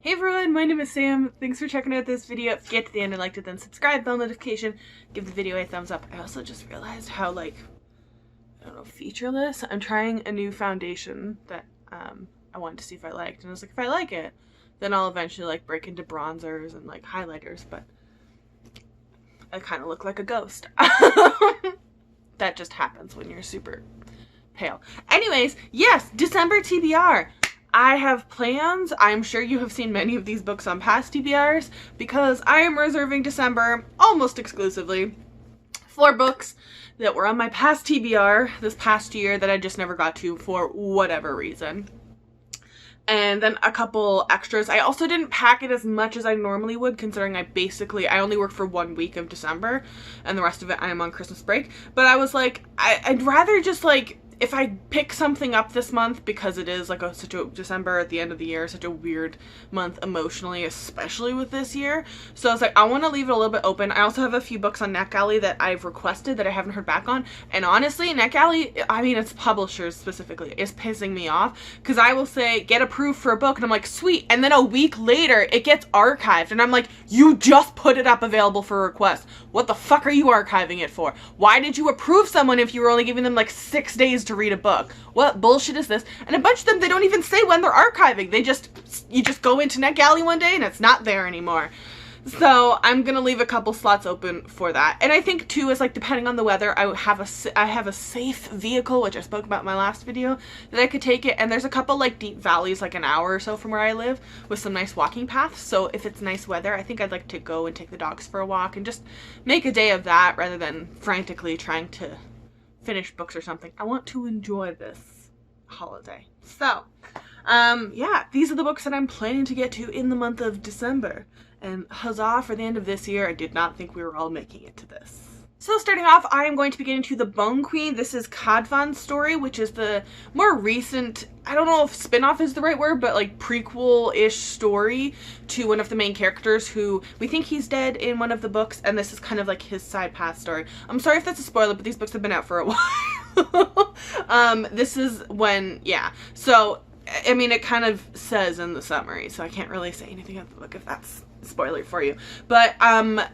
Hey everyone, my name is Sam. Thanks for checking out this video. If you get to the end and liked it, then subscribe, bell notification, give the video a thumbs up. I also just realized how, I don't know, featureless. I'm trying a new foundation that I wanted to see if I liked. And I was like, if I like it, then I'll eventually break into bronzers and highlighters, but I kind of look like a ghost. That just happens when you're super pale. Anyways, yes, December TBR. I have plans. I'm sure you have seen many of these books on past TBRs because I am reserving December almost exclusively for books that were on my past TBR this past year that I just never got to for whatever reason. And then a couple extras. I also didn't pack it as much as I normally would, considering I only work for 1 week of December and the rest of it I am on Christmas break. But I was like, I'd rather just if I pick something up this month, because it is such a December at the end of the year, such a weird month emotionally, especially with this year. So I was like, I want to leave it a little bit open. I also have a few books on NetGalley that I've requested that I haven't heard back on. And honestly, NetGalley, I mean, its publishers specifically, is pissing me off. Because I will say, get approved for a book, and I'm like, sweet. And then a week later, it gets archived. And I'm like, you just put it up available for request. What the fuck are you archiving it for? Why did you approve someone if you were only giving them 6 days to read a book? What bullshit is this? And a bunch of them, they don't even say when they're archiving. You just go into NetGalley one day and it's not there anymore. So I'm gonna leave a couple slots open for that. And I think too is depending on the weather, I have a safe vehicle, which I spoke about in my last video, that I could take it. And there's a couple deep valleys an hour or so from where I live with some nice walking paths. So if it's nice weather, I think I'd like to go and take the dogs for a walk and just make a day of that rather than frantically trying to finish books or something. I want to enjoy this holiday. So yeah, these are the books that I'm planning to get to in the month of December. And huzzah for the end of this year. I did not think we were all making it to this. So starting off, I am going to be getting to The Bone Queen. This is Cadfan's story, which is the more recent, I don't know if spin-off is the right word, but prequel-ish story to one of the main characters who we think he's dead in one of the books, and this is kind of his side path story. I'm sorry if that's a spoiler, but these books have been out for a while. This is when, yeah. So, I mean, it kind of says in the summary, so I can't really say anything about the book if that's spoiler for you. But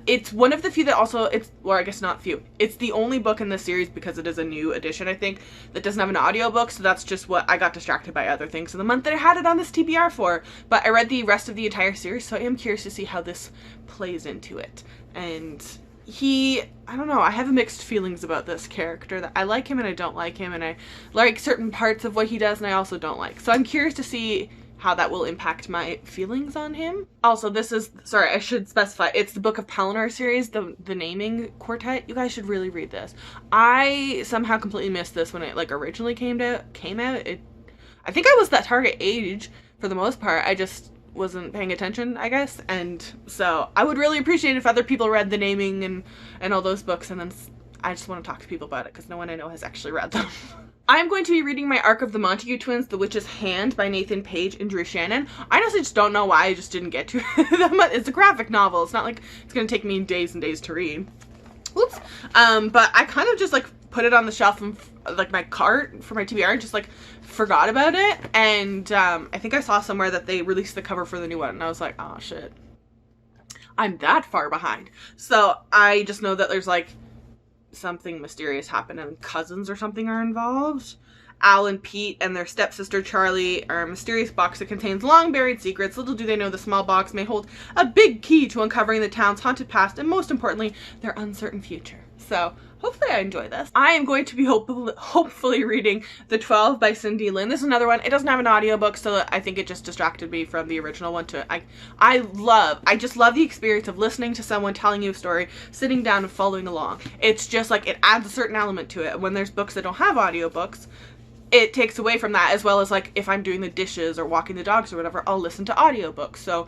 it's one of the few that also, I guess not few, it's the only book in this series, because it is a new edition, I think, that doesn't have an audiobook. So that's just what I got distracted by other things in the month that I had it on this TBR for. But I read the rest of the entire series, so I am curious to see how this plays into it. And I don't know, I have mixed feelings about this character. That I like him and I don't like him, and I like certain parts of what he does and I also don't like. So I'm curious to see how that will impact my feelings on him. Also, this is, sorry, I should specify, it's the Book of Pelennor series, the naming quartet. You guys should really read this. I somehow completely missed this when it originally came out. I think I was that target age for the most part. I just wasn't paying attention, I guess. And so I would really appreciate if other people read the naming and all those books, and then I just want to talk to people about it because no one I know has actually read them. I'm going to be reading my arc of the Montague twins, The Witch's Hand by Nathan Page and Drew Shannon. I honestly just don't know why I just didn't get to it. It's a graphic novel. It's not like it's going to take me days and days to read. Oops. But I kind of just put it on the shelf in my cart for my TBR and just forgot about it. And I think I saw somewhere that they released the cover for the new one, and I was like, oh shit, I'm that far behind. So I just know that there's something mysterious happened and cousins or something are involved. Al and Pete and their stepsister Charlie are a mysterious box that contains long buried secrets. Little do they know the small box may hold a big key to uncovering the town's haunted past and, most importantly, their uncertain future. So hopefully I enjoy this. I am going to be hopefully reading The 12 by Cindy Lynn. This is another one. It doesn't have an audiobook, so I think it just distracted me from the original one to it. I just love the experience of listening to someone telling you a story, sitting down and following along. It's just it adds a certain element to it. When there's books that don't have audiobooks, it takes away from that, as well as if I'm doing the dishes or walking the dogs or whatever, I'll listen to audiobooks. So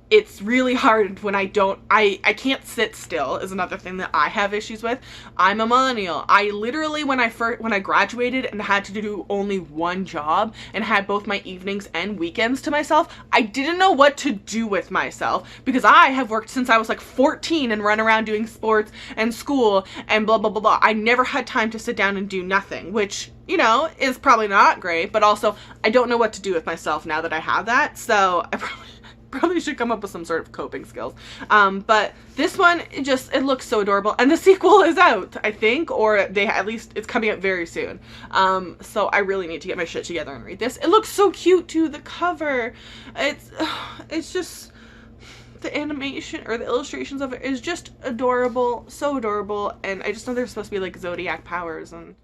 it's really hard when I can't sit still is another thing that I have issues with. I'm a millennial. I literally, when I graduated and had to do only one job and had both my evenings and weekends to myself, I didn't know what to do with myself because I have worked since I was 14 and run around doing sports and school and blah, blah, blah, blah. I never had time to sit down and do nothing, which, is probably not great, but also I don't know what to do with myself now that I have that. So I probably Probably should come up with some sort of coping skills. But this one, it looks so adorable. And the sequel is out, I think, or at least it's coming out very soon. So I really need to get my shit together and read this. It looks so cute too, the cover. It's just, the animation or the illustrations of it is just adorable, so adorable. And I just know there's supposed to be like zodiac powers and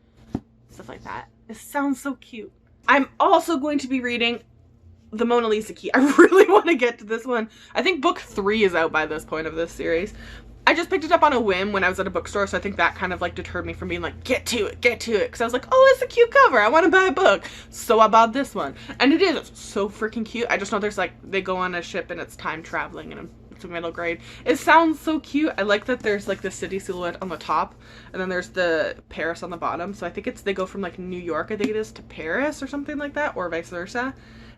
stuff like that. It sounds so cute. I'm also going to be reading The Mona Lisa Key. I really want to get to this one. I think book 3 is out by this point of this series. I just picked it up on a whim when I was at a bookstore, so I think that kind of like deterred me from being like, get to it, because I was like, oh, it's a cute cover, I want to buy a book. So I bought this one, and it is so freaking cute. I just know there's like, they go on a ship and it's time traveling, and it's a middle grade. It sounds so cute. I like that there's like the city silhouette on the top, and then there's the Paris on the bottom. So I think they go from like New York, I think it is, to Paris or something like that, or vice versa.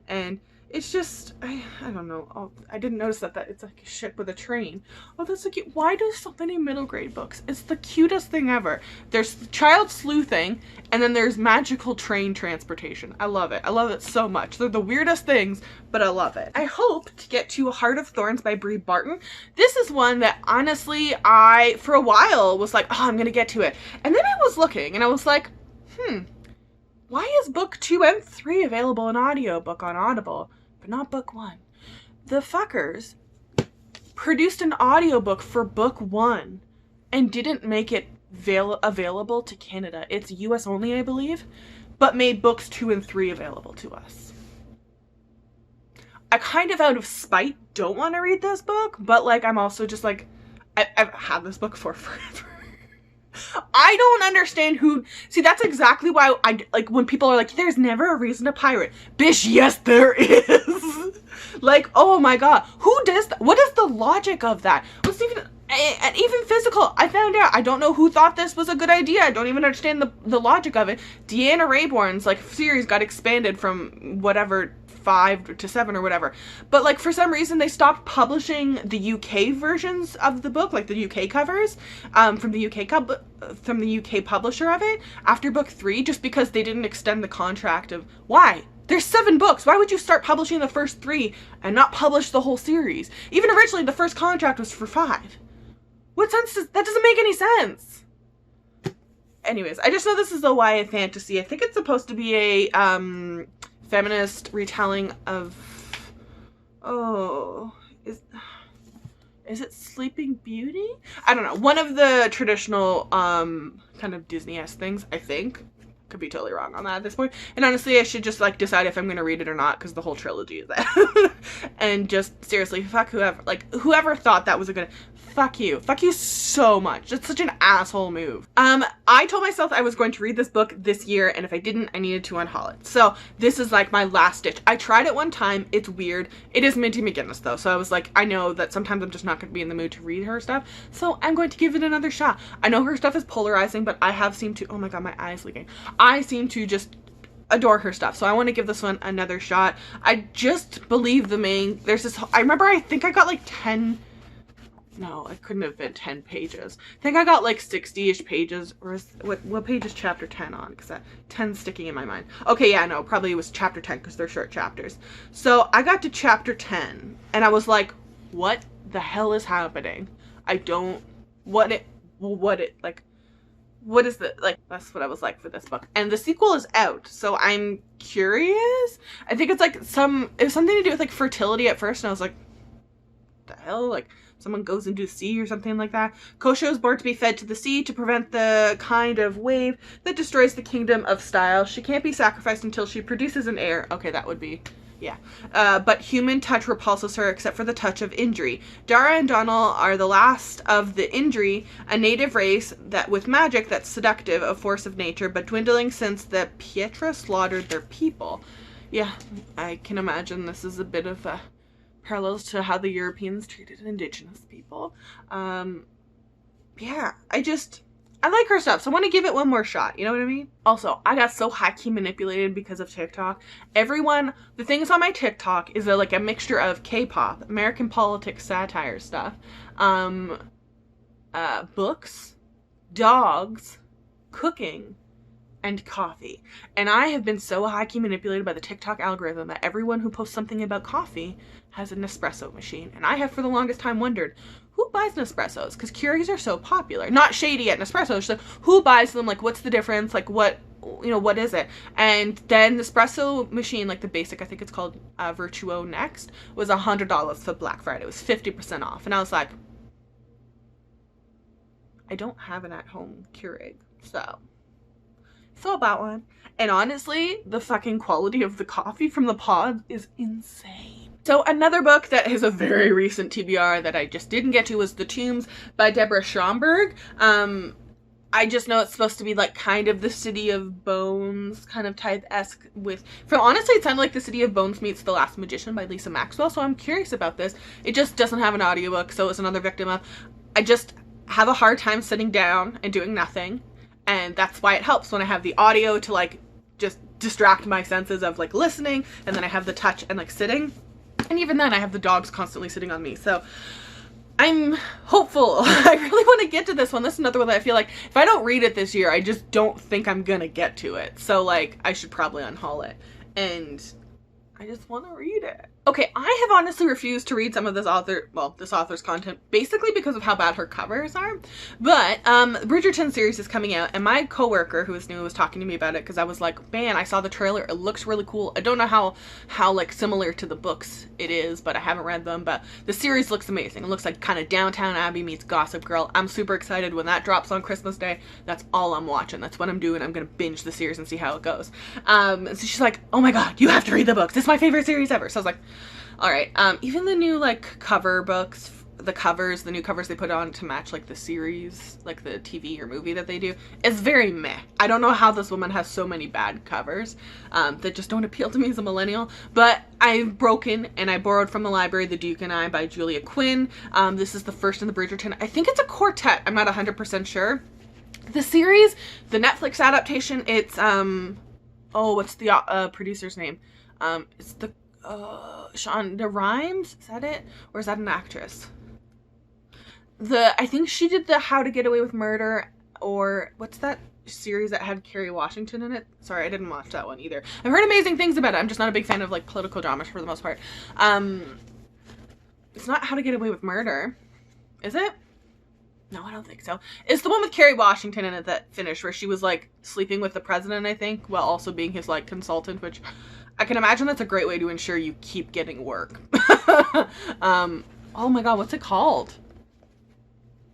And it's just, I don't know. Oh, I didn't notice that it's like a ship with a train. Oh, that's so cute. Why do so many middle grade books? It's the cutest thing ever. There's child sleuthing, and then there's magical train transportation. I love it. I love it so much. They're the weirdest things, but I love it. I hope to get to Heart of Thorns by Bridgerton. This is one that honestly, I, for a while, was like, oh, I'm gonna get to it. And then I was looking, and I was like, why is book 2 and 3 available in audiobook on Audible, but not book 1? The fuckers produced an audiobook for book 1 and didn't make it available to Canada. It's US only, I believe, but made books 2 and 3 available to us. I kind of out of spite don't want to read this book, but like I'm also just like, I've had this book for forever. I don't understand see, that's exactly why like when people are like, there's never a reason to pirate. Bish, yes, there is. Like, oh my God, who does that? What is the logic of that? What's even physical? I found out, I don't know who thought this was a good idea. I don't even understand the logic of it. Deanna Raybourne's like series got expanded from whatever 5 to 7 or whatever, but like for some reason they stopped publishing the UK versions of the book, like the UK covers, from the UK publisher of it after book 3, just because they didn't extend the contract of why. There's 7 books. Why would you start publishing the first 3 and not publish the whole series? Even originally the first contract was for 5. What sense that doesn't make any sense. Anyways, I just know this is a YA fantasy. I think it's supposed to be a feminist retelling of, is it Sleeping Beauty? I don't know. One of the traditional kind of Disney-esque things, I think. Could be totally wrong on that at this point. And honestly, I should just like decide if I'm going to read it or not, because the whole trilogy is that. And just seriously, fuck whoever thought that was a good, fuck you so much. It's such an asshole move. I told myself I was going to read this book this year, and if I didn't, I needed to unhaul it. So this is like my last ditch. I tried it one time. It's weird. It is Minty McGinnis though, so I was like, I know that sometimes I'm just not going to be in the mood to read her stuff, so I'm going to give it another shot. I know her stuff is polarizing, but I have seemed to, oh my God, my eye's leaking. I seem to just adore her stuff, so I want to give this one another shot. I just believe there's this, I remember I think I got like 10, no, it couldn't have been 10 pages. I think I got like 60-ish pages, or what page is chapter 10 on? Because that 10's sticking in my mind. Okay, yeah, no, probably it was chapter 10 because they're short chapters. So I got to chapter 10 and I was like, what the hell is happening? What is the, like, that's what I was like for this book. And the sequel is out, so I'm curious. I think it's like it was something to do with like fertility at first, and I was like, the hell? Like, someone goes into the sea or something like that. Kosho is born to be fed to the sea to prevent the kind of wave that destroys the kingdom of style. She can't be sacrificed until she produces an heir. Okay, that would be, yeah. But human touch repulses her except for the touch of Indri. Dara and Donal are the last of the Indri, a native race that with magic that's seductive, a force of nature, but dwindling since the Pietra slaughtered their people. Yeah, I can imagine this is a bit of a parallels to how the Europeans treated indigenous people. Yeah, I like her stuff, so I want to give it one more shot, you know what I mean? Also, I got so high-key manipulated because of TikTok. The things on my TikTok is like a mixture of K-pop, American politics, satire stuff, books, dogs, cooking, and coffee. And I have been so high-key manipulated by the TikTok algorithm that everyone who posts something about coffee has an espresso machine. And I have for the longest time wondered, who buys Nespressos? Because Keurigs are so popular. Not shady at Nespresso, just like, who buys them? Like, what's the difference? Like, what, you know, what is it? And then the espresso machine, like the basic, I think it's called Virtuo Next, was $100 for Black Friday. It was 50% off. And I was like, I don't have an at-home Keurig, so I bought one. And honestly, the fucking quality of the coffee from the pod is insane. So another book that is a very recent TBR that I just didn't get to was The Tombs by Deborah Schomburg. I just know it's supposed to be like kind of the City of Bones kind of type-esque honestly, it sounded like the City of Bones meets The Last Magician by Lisa Maxwell, so I'm curious about this. It just doesn't have an audiobook, so it's another victim of, I just have a hard time sitting down and doing nothing. And that's why it helps when I have the audio to like just distract my senses of like listening, and then I have the touch and like sitting. And even then I have the dogs constantly sitting on me. So I'm hopeful. I really want to get to this one. This is another one that I feel like if I don't read it this year, I just don't think I'm gonna get to it. So like I should probably unhaul it. And I just want to read it. Okay, I have honestly refused to read some of this author's content, basically because of how bad her covers are. But Bridgerton series is coming out, and my coworker who is new was talking to me about it because I was like, man, I saw the trailer. It looks really cool. I don't know how like similar to the books it is, but I haven't read them. But the series looks amazing. It looks like kind of Downtown Abbey meets Gossip Girl. I'm super excited when that drops on Christmas Day. That's all I'm watching. That's what I'm doing. I'm gonna binge the series and see how it goes. So she's like, oh my god, you have to read the books. It's my favorite series ever. So I was like, all right. Even the new like cover books, the new covers they put on to match like the series, like the TV or movie that they do, is very meh. I don't know how this woman has so many bad covers that just don't appeal to me as a millennial. But I've broken and I borrowed from the library The Duke and I by Julia Quinn. This is the first in the Bridgerton. I think it's a quartet. I'm not 100% sure. The series, the Netflix adaptation, it's what's the producer's name? It's the Shonda Rhimes, is that it? Or is that an actress? I think she did the How to Get Away with Murder, or what's that series that had Kerry Washington in it? Sorry, I didn't watch that one either. I've heard amazing things about it. I'm just not a big fan of like political dramas for the most part. It's not How to Get Away with Murder, is it? No, I don't think so. It's the one with Kerry Washington in it that finished, where she was like sleeping with the president, I think, while also being his like consultant, which I can imagine that's a great way to ensure you keep getting work. Oh my god, what's it called?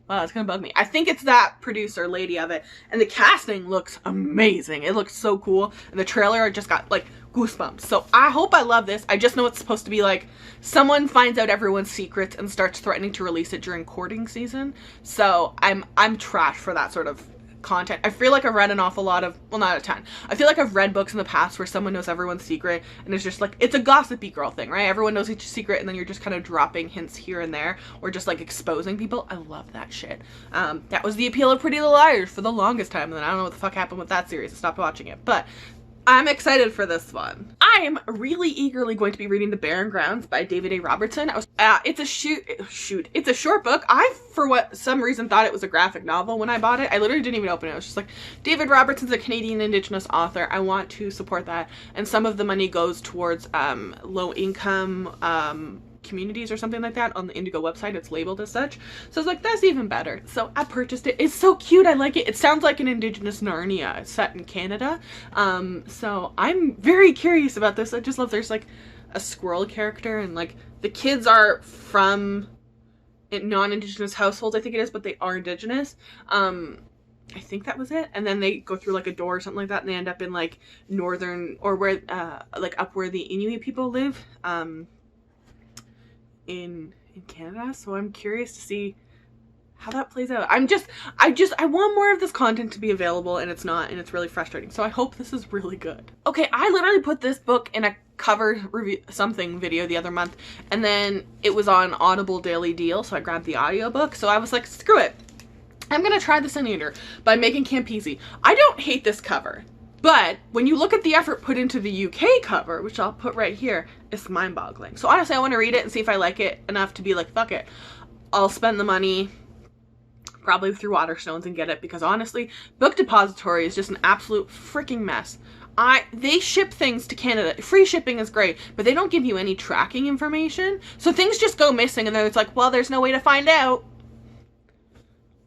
Wow, it's gonna bug me. I think it's that producer lady of it. And the casting looks amazing. It looks so cool. And the trailer, I just got like goosebumps. So I hope I love this. I just know it's supposed to be like someone finds out everyone's secrets and starts threatening to release it during courting season. So I'm trash for that sort of content. I feel like I've read an awful lot of, well, not a ton. I feel like I've read books in the past where someone knows everyone's secret and it's just like, it's a gossipy girl thing, right? Everyone knows each secret and then you're just kind of dropping hints here and there or just like exposing people. I love that shit. That was the appeal of Pretty Little Liars for the longest time, and then I don't know what the fuck happened with that series. I stopped watching it, but I'm excited for this one. I am really eagerly going to be reading The Barren Grounds by David A. Robertson. It's a short book. I, for some reason, thought it was a graphic novel when I bought it. I literally didn't even open it. I was just like, David Robertson's a Canadian Indigenous author. I want to support that. And some of the money goes towards low-income communities or something like that on the Indigo website. It's labeled as such. So I was like, that's even better. So I purchased it. It's so cute. I like it. It sounds like an Indigenous Narnia. It's set in Canada. So I'm very curious about this. I just love there's like a squirrel character and like the kids are from non-Indigenous households, I think it is, but they are Indigenous. I think that was it. And then they go through like a door or something like that and they end up in like northern or where like up where the Inuit people live. In Canada, so I'm curious to see how that plays out. I want more of this content to be available and it's not, and it's really frustrating. So I hope this is really good. Okay, I literally put this book in a cover review something video the other month and then it was on Audible Daily Deal, so I grabbed the audiobook. So I was like, screw it. I'm gonna try this in Eater by Megan Campisi. I don't hate this cover. But when you look at the effort put into the UK cover, which I'll put right here, it's mind-boggling. So honestly, I want to read it and see if I like it enough to be like, fuck it. I'll spend the money, probably through Waterstones and get it, because honestly, Book Depository is just an absolute freaking mess. They ship things to Canada. Free shipping is great, but they don't give you any tracking information. So things just go missing, and then it's like, well, there's no way to find out.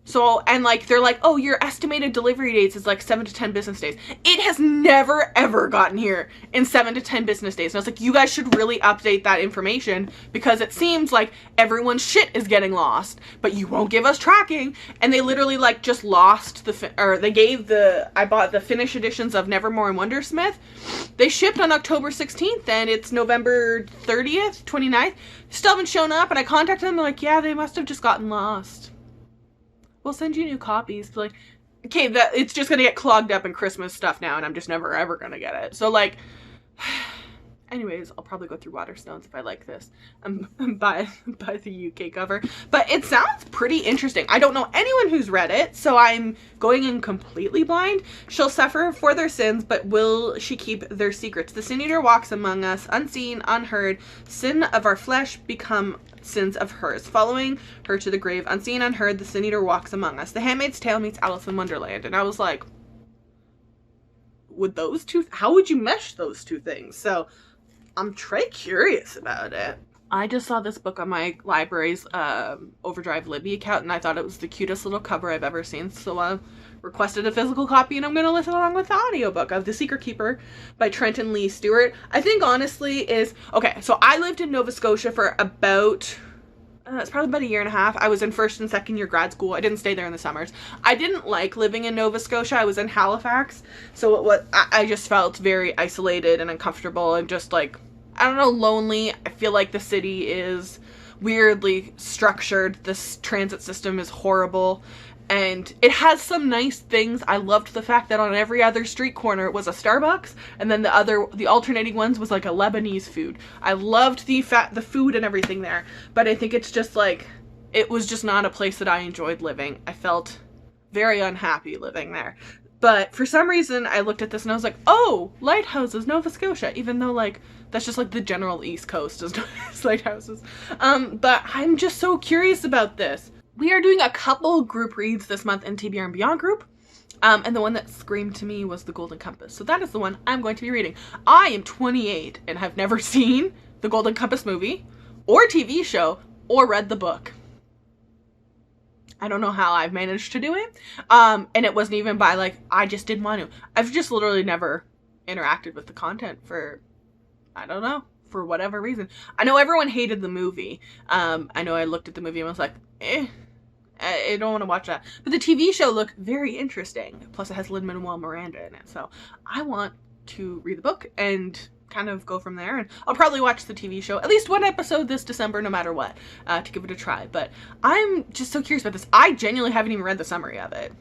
So, and like, they're like, oh, your estimated delivery dates is like 7 to 10 business days. It has never, ever gotten here in 7 to 10 business days. And I was like, you guys should really update that information, because it seems like everyone's shit is getting lost, but you won't give us tracking. And they literally like just lost I bought the Finnish editions of Nevermore and Wondersmith. They shipped on October 16th and it's November 30th, 29th. Still haven't shown up, and I contacted them. They're like, yeah, they must have just gotten lost. We'll send you new copies. Like, okay, it's just gonna get clogged up in Christmas stuff now, and I'm just never ever gonna get it. So like, anyways, I'll probably go through Waterstones if I like this, buy the UK cover. But it sounds pretty interesting. I don't know anyone who's read it, so I'm going in completely blind. She'll suffer for their sins, but will she keep their secrets? The Sin Eater walks among us, unseen, unheard. Sin of our flesh become sins of hers. Following her to the grave, unseen, unheard, the Sin Eater walks among us. The Handmaid's Tale meets Alice in Wonderland. And I was like, how would you mesh those two things? So I'm curious about it. I just saw this book on my library's Overdrive Libby account, and I thought it was the cutest little cover I've ever seen. So I requested a physical copy, and I'm going to listen along with the audiobook of The Secret Keeper by Trenton Lee Stewart. I think honestly okay, so I lived in Nova Scotia for about, it's probably about a year and a half. I was in first and second year grad school. I didn't stay there in the summers. I didn't like living in Nova Scotia. I was in Halifax. So I just felt very isolated and uncomfortable and just like, I don't know, lonely. I feel like the city is weirdly structured. This transit system is horrible. And it has some nice things. I loved the fact that on every other street corner it was a Starbucks, and then the alternating ones was like a Lebanese food. I loved the food and everything there, but I think it's just like, it was just not a place that I enjoyed living. I felt very unhappy living there. But for some reason I looked at this and I was like, oh, lighthouses, Nova Scotia, even though like that's just like the general East Coast is lighthouses. But I'm just so curious about this. We are doing a couple group reads this month in TBR and Beyond group. And the one that screamed to me was The Golden Compass. So that is the one I'm going to be reading. I am 28 and have never seen the Golden Compass movie or TV show or read the book. I don't know how I've managed to do it. And it wasn't even by like, I just didn't want to. I've just literally never interacted with the content for, I don't know, for whatever reason. I know everyone hated the movie. I know I looked at the movie and was like, I don't want to watch that. But the TV show looked very interesting. Plus it has Lin-Manuel Miranda in it. So I want to read the book and kind of go from there. And I'll probably watch the TV show, at least one episode this December, no matter what, to give it a try. But I'm just so curious about this. I genuinely haven't even read the summary of it.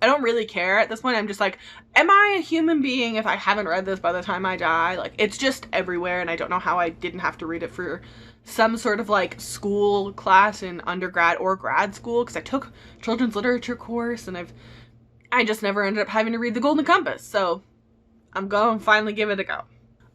I don't really care at this point. I'm just like, am I a human being if I haven't read this by the time I die? Like, it's just everywhere, and I don't know how I didn't have to read it for some sort of like school class in undergrad or grad school, because I took children's literature course, and I just never ended up having to read The Golden Compass. So I'm going to finally give it a go.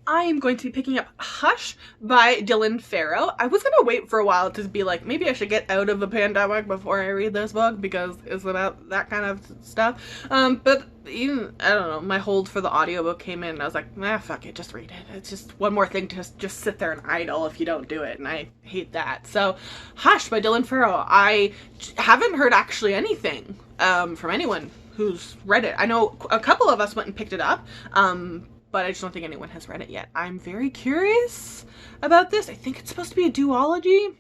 I am going to be picking up Hush by Dylan Farrow. I was going to wait for a while to be like, maybe I should get out of a pandemic before I read this book, because it's about that kind of stuff. But even, I don't know, my hold for the audiobook came in and I was like, nah, fuck it, just read it. It's just one more thing to just sit there and idle if you don't do it, and I hate that. So Hush by Dylan Farrow. I haven't heard actually anything from anyone who's read it. I know a couple of us went and picked it up, but I just don't think anyone has read it yet. I'm very curious about this. I think it's supposed to be a duology,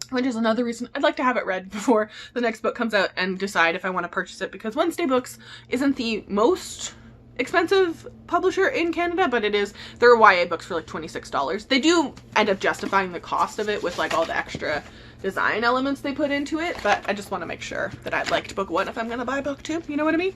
which is another reason I'd like to have it read before the next book comes out and decide if I want to purchase it, because Wednesday Books isn't the most expensive publisher in Canada, but it is. There are YA books for like $26. They do end up justifying the cost of it with like all the extra design elements they put into it, but I just want to make sure that I liked book one if I'm going to buy book two, you know what I mean?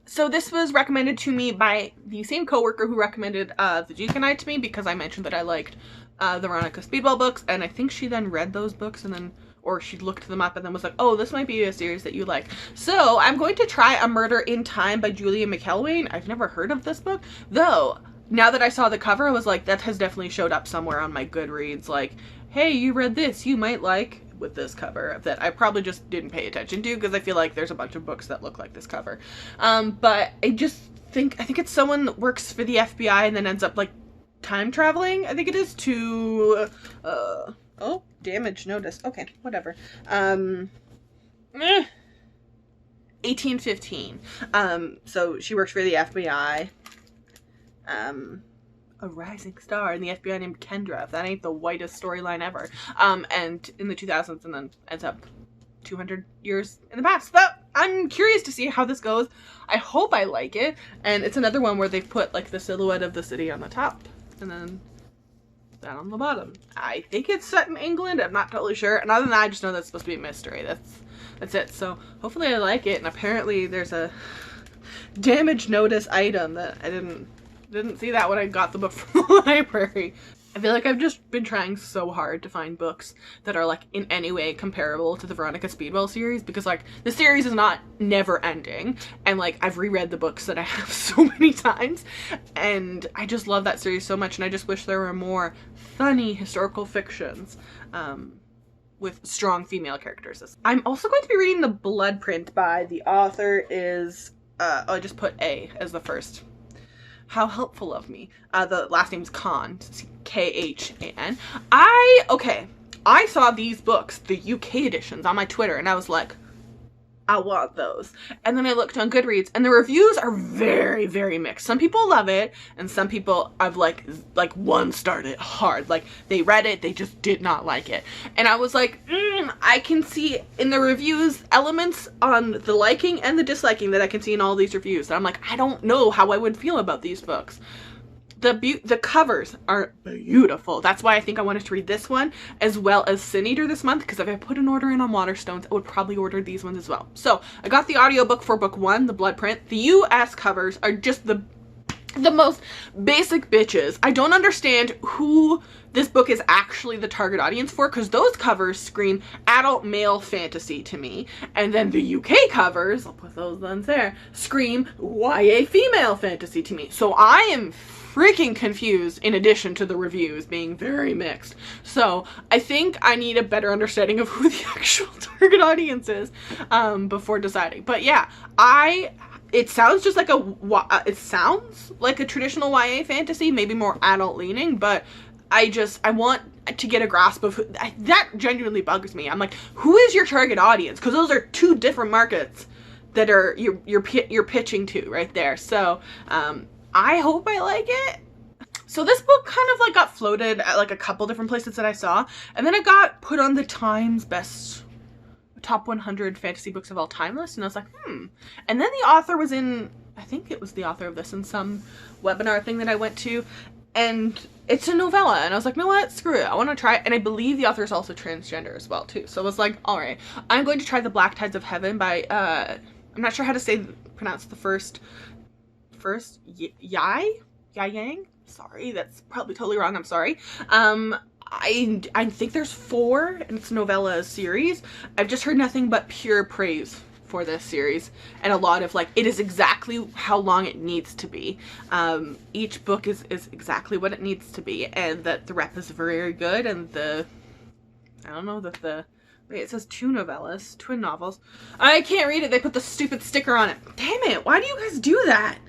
So this was recommended to me by the same coworker who recommended The Deaconite to me, because I mentioned that I liked the Veronica Speedwell books, and I think she then read those books and then, or she looked them up and then was like, oh, this might be a series that you like. So I'm going to try A Murder in Time by Julia McElwain. I've never heard of this book, though. Now that I saw the cover, I was like, that has definitely showed up somewhere on my Goodreads, like, hey, you read this, you might like, with this cover that I probably just didn't pay attention to, because I feel like there's a bunch of books that look like this cover. But I think it's someone that works for the FBI and then ends up like time traveling, I think it is, to oh, damage notice. Okay, whatever. 1815. So she works for the FBI. A rising star in the FBI named Kendra. If that ain't the whitest storyline ever. And in the 2000s, and then ends up 200 years in the past. So I'm curious to see how this goes. I hope I like it. And it's another one where they've put like the silhouette of the city on the top, and then that on the bottom. I think it's set in England. I'm not totally sure. And other than that, I just know that's supposed to be a mystery. That's it. So hopefully I like it. And apparently there's a damage notice item that I didn't see that when I got the book from the library. I feel like I've just been trying so hard to find books that are like in any way comparable to the Veronica Speedwell series, because like the series is not never ending, and like I've reread the books that I have so many times, and I just love that series so much, and I just wish there were more funny historical fictions with strong female characters. I'm also going to be reading The Blood Print by the author is I just put A as the first. How helpful of me. The last name's Khan, Khan. I saw these books, the UK editions, on my Twitter, and I was like, I want those. And then I looked on Goodreads, and the reviews are very, very mixed. Some people love it, and some people I've like one-starred it hard. Like, they read it, they just did not like it. And I was like, I can see in the reviews elements on the liking and the disliking that I can see in all these reviews. And I'm like, I don't know how I would feel about these books. The covers are beautiful. That's why I think I wanted to read this one as well as Sin Eater this month, because if I put an order in on Waterstones, I would probably order these ones as well. So I got the audiobook for book 1, The Blood Print. The US covers are just the most basic bitches. I don't understand who this book is actually the target audience for, because those covers scream adult male fantasy to me. And then the UK covers, I'll put those ones there, scream YA female fantasy to me. So I am freaking confused, in addition to the reviews being very mixed. So I think I need a better understanding of who the actual target audience is before deciding. But yeah, it sounds just like it sounds like a traditional YA fantasy, maybe more adult leaning, but I want to get a grasp of that genuinely bugs me. I'm like, who is your target audience? Because those are two different markets that are you're pitching to right there. So I hope I like it. So this book kind of like got floated at like a couple different places that I saw, and then it got put on the Times best top 100 fantasy books of all time list, and I was like, and then the author was in, I think it was the author of this in some webinar thing that I went to, and it's a novella, and I was like, no what, screw it, I want to try it. And I believe the author is also transgender as well too, so I was like, all right, I'm going to try The Black Tides of Heaven by I'm not sure how to pronounce the first Yang. Sorry, that's probably totally wrong, I'm sorry. I think there's 4, and it's a novella series. I've just heard nothing but pure praise for this series, and a lot of like, it is exactly how long it needs to be. Each book is exactly what it needs to be, and that the rep is very good, and wait, it says 2 novellas, twin novels. I can't read it, they put the stupid sticker on it. Damn it, why do you guys do that?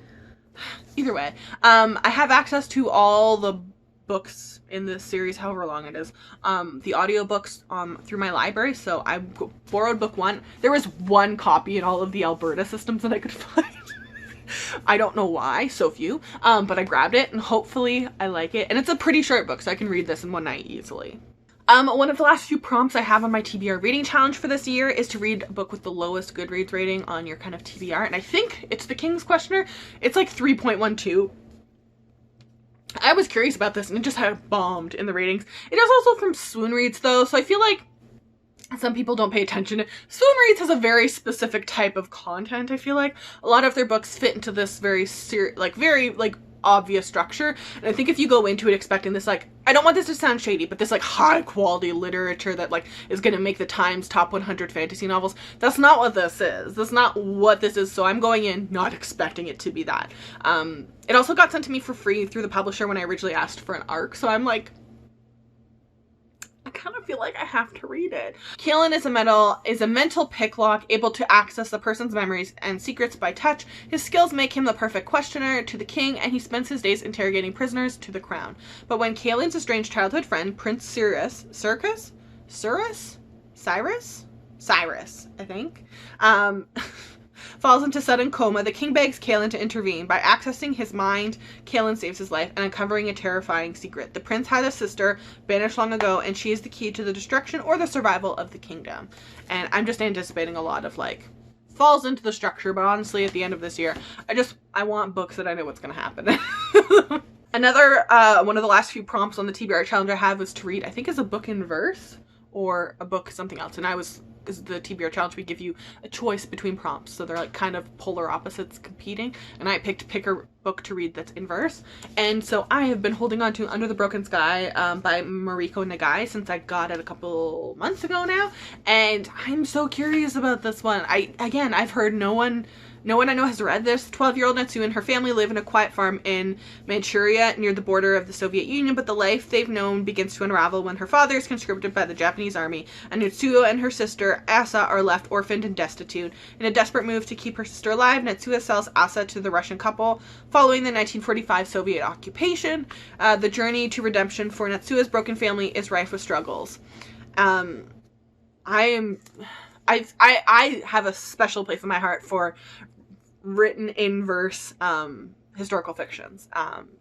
Either way, I have access to all the books in this series, however long it is, the audiobooks through my library. So I borrowed book 1. There was 1 copy in all of the Alberta systems that I could find. I don't know why, so few, but I grabbed it, and hopefully I like it. And it's a pretty short book, so I can read this in one night easily. One of the last few prompts I have on my TBR reading challenge for this year is to read a book with the lowest Goodreads rating on your kind of TBR, and I think it's The King's Questioner. It's like 3.12. I was curious about this, and it just had bombed in the ratings. It is also from Swoon Reads though, so I feel like some people don't pay attention to. Swoon Reads has a very specific type of content. I feel like a lot of their books fit into this very obvious structure, and I think if you go into it expecting this, like, I don't want this to sound shady, but this like high quality literature that like is gonna make the Times top 100 fantasy novels, that's not what this is. That's not what this is. So I'm going in not expecting it to be that. It also got sent to me for free through the publisher when I originally asked for an ARC, so I'm like, I kind of feel like I have to read it. Kaelin is a mental picklock, able to access the person's memories and secrets by touch. His skills make him the perfect questioner to the king, and he spends his days interrogating prisoners to the crown. But when Kaelin's estranged childhood friend, Prince Cyrus, I think, falls into sudden coma, the king begs Kaelin to intervene. By accessing his mind, Kaelin saves his life and uncovering a terrifying secret. The prince had a sister banished long ago, and she is the key to the destruction or the survival of the kingdom. And I'm just anticipating a lot of like falls into the structure, but honestly at the end of this year, I want books that I know what's going to happen. Another one of the last few prompts on the TBR challenge I have was to read, I think is a book in verse or a book something else, and is the TBR challenge, we give you a choice between prompts, so they're like kind of polar opposites competing, and I pick a book to read that's in verse, and so I have been holding on to Under the Broken Sky by Mariko Nagai since I got it a couple months ago now, and I'm so curious about this one. I've heard no one I know has read this. 12-year-old Natsu and her family live in a quiet farm in Manchuria near the border of the Soviet Union, but the life they've known begins to unravel when her father is conscripted by the Japanese army, and Natsuo and her sister Asa are left orphaned and destitute. In a desperate move to keep her sister alive, Natsuo sells Asa to the Russian couple. Following the 1945 Soviet occupation, the journey to redemption for Natsuo's broken family is rife with struggles. I have a special place in my heart for written in verse historical fictions.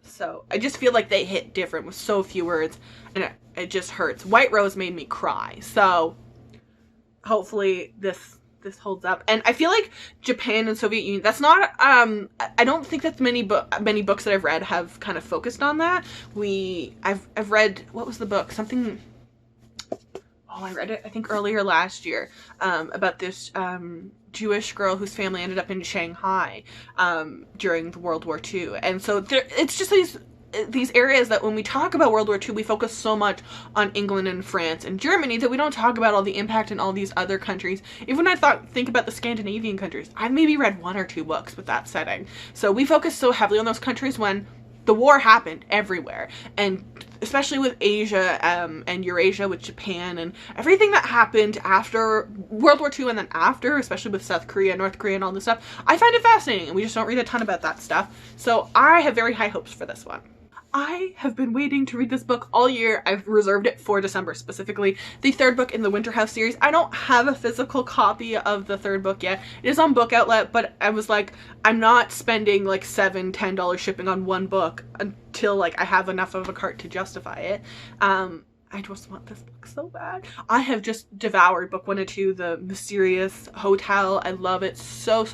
So I just feel like they hit different with so few words, and it just hurts. White Rose made me cry, so hopefully this holds up. And I feel like Japan and Soviet Union, that's not I don't think that many books that I've read have kind of focused on that. I've read, what was the book, something, I read it I think earlier last year, about this Jewish girl whose family ended up in Shanghai during the World War II. And so it's just these areas that when we talk about World War II, we focus so much on England and France and Germany that we don't talk about all the impact in all these other countries. Even when I think about the Scandinavian countries, I've maybe read 1 or 2 books with that setting. So we focus so heavily on those countries when the war happened everywhere, and especially with Asia and Eurasia with Japan and everything that happened after World War II and then after, especially with South Korea, North Korea and all this stuff. I find it fascinating, and we just don't read a ton about that stuff. So I have very high hopes for this one. I have been waiting to read this book all year. I've reserved it for December, specifically the 3rd book in the Winter House series. I don't have a physical copy of the 3rd book yet. It is on Book Outlet, but I was like, I'm not spending like $7-10 shipping on one book until like I have enough of a cart to justify it. I just want this book so bad. I have just devoured book 1 and 2, The Mysterious Hotel. I love it so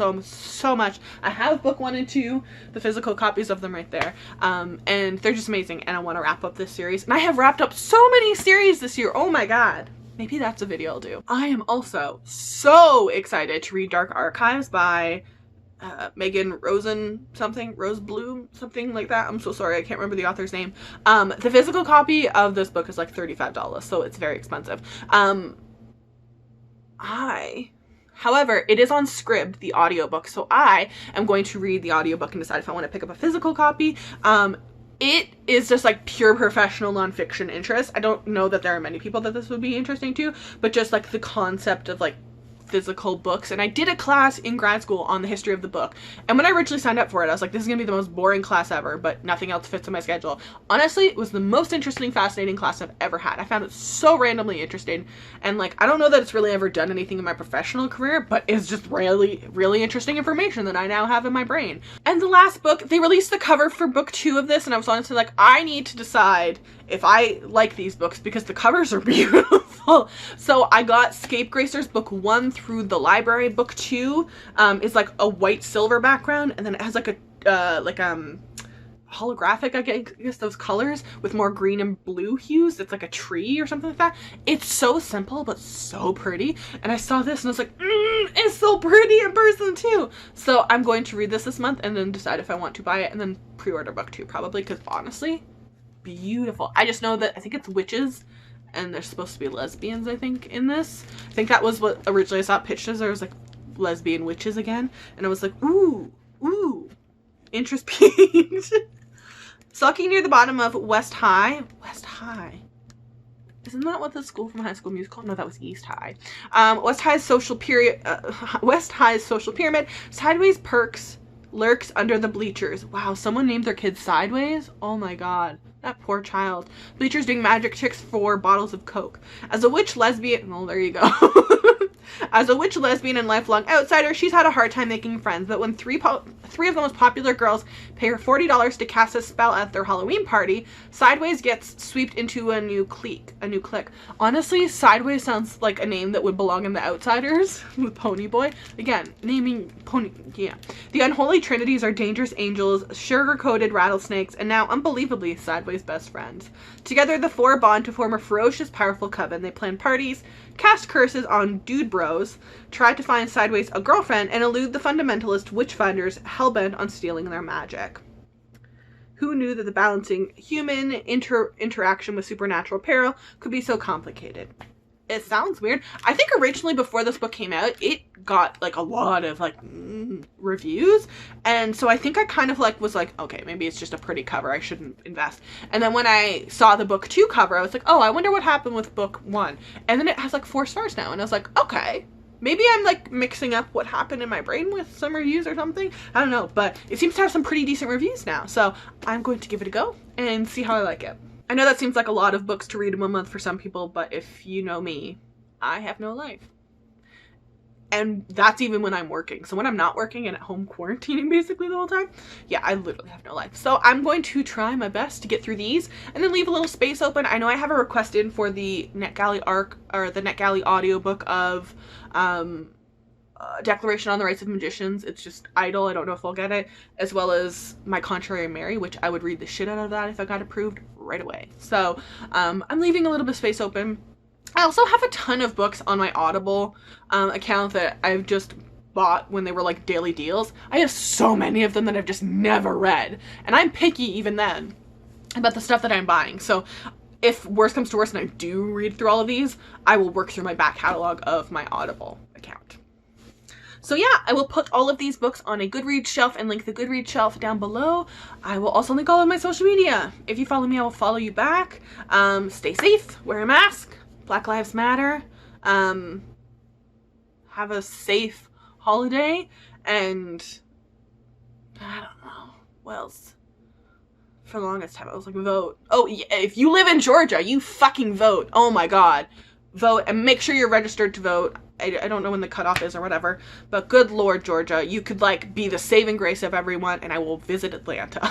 much. I have book 1 and 2, the physical copies of them right there. And they're just amazing, and I want to wrap up this series. And I have wrapped up so many series this year. Oh my god. Maybe that's a video I'll do. I am also so excited to read Dark Archives by Megan Rose Bloom, something like that. I'm so sorry, I can't remember the author's name. The physical copy of this book is like $35, so it's very expensive. However, it is on Scribd, the audiobook, so I am going to read the audiobook and decide if I want to pick up a physical copy. It is just like pure professional nonfiction interest. I don't know that there are many people that this would be interesting to, but just like the concept of like physical books. And I did a class in grad school on the history of the book, and when I originally signed up for it, I was like, this is gonna be the most boring class ever, but nothing else fits in my schedule. Honestly, it was the most interesting, fascinating class I've ever had. I found it so randomly interesting, and like, I don't know that it's really ever done anything in my professional career, but it's just really interesting information that I now have in my brain. And the last book, they released the cover for book 2 of this, and I was honestly like, I need to decide if I like these books because the covers are beautiful. So I got Scapegracers book 1 through the library. Book 2 is like a white silver background, and then it has like a holographic, I guess, those colors with more green and blue hues. It's like a tree or something like that. It's so simple but so pretty, and I saw this and I was like, it's so pretty in person too. So I'm going to read this month and then decide if I want to buy it and then pre-order book 2 probably, because honestly, beautiful. I just know that I think it's witches and they're supposed to be lesbians, I think, in this. I think that was what originally I saw it pitched as. There was like lesbian witches again, and I was like, ooh, interest peaked. Sulking near the bottom of West High. Isn't that what the school from High School Musical? No, that was East High. West High's social pyramid. Sideways perks lurks under the bleachers. Wow, someone named their kid Sideways? Oh my god. That poor child. Bleachers doing magic tricks for bottles of Coke. As a witch lesbian... Well, there you go. As a witch lesbian and lifelong outsider, she's had a hard time making friends, but when three of the most popular girls pay her $40 to cast a spell at their Halloween party, Sideways gets swept into a new clique. Honestly, Sideways sounds like a name that would belong in The Outsiders with Pony Boy. Again, naming Pony... Yeah. The unholy trinities are dangerous angels, sugar-coated rattlesnakes, and now, unbelievably, Sideways' best friends. Together, the four bond to form a ferocious, powerful coven. They plan parties, cast curses on dude bros, try to find Sideways a girlfriend, and elude the fundamentalist witchfinders hellbent on stealing their magic. Who knew that the balancing human interaction with supernatural peril could be so complicated? It sounds weird. I think originally before this book came out, it got like a lot of like reviews, and so I think I kind of like was like, okay, maybe it's just a pretty cover, I shouldn't invest. And then when I saw the book 2 cover, I was like, oh, I wonder what happened with book 1, and then it has like 4 stars now, and I was like, okay, maybe I'm like mixing up what happened in my brain with some reviews or something. I don't know, but it seems to have some pretty decent reviews now, so I'm going to give it a go and see how I like it. I know that seems like a lot of books to read in 1 month for some people, but if you know me, I have no life. And that's even when I'm working. So when I'm not working and at home quarantining basically the whole time, yeah, I literally have no life. So I'm going to try my best to get through these and then leave a little space open. I know I have a request in for the NetGalley the NetGalley audiobook of Declaration on the Rights of Magicians. It's just idle. I don't know if I'll get it. As well as My Contrary Mary, which I would read the shit out of that if I got approved right away. So I'm leaving a little bit of space open. I also have a ton of books on my Audible account that I've just bought when they were like daily deals. I have so many of them that I've just never read. And I'm picky even then about the stuff that I'm buying. So if worse comes to worse and I do read through all of these, I will work through my back catalog of my Audible account. So yeah, I will put all of these books on a Goodreads shelf and link the Goodreads shelf down below. I will also link all of my social media. If you follow me, I will follow you back. Stay safe, wear a mask, Black Lives Matter, have a safe holiday, and I don't know, what else? For the longest time I was like, vote. Oh yeah, if you live in Georgia, you fucking vote. Oh my god. Vote, and make sure you're registered to vote. I don't know when the cutoff is or whatever, but good lord, Georgia, you could like be the saving grace of everyone, and I will visit Atlanta.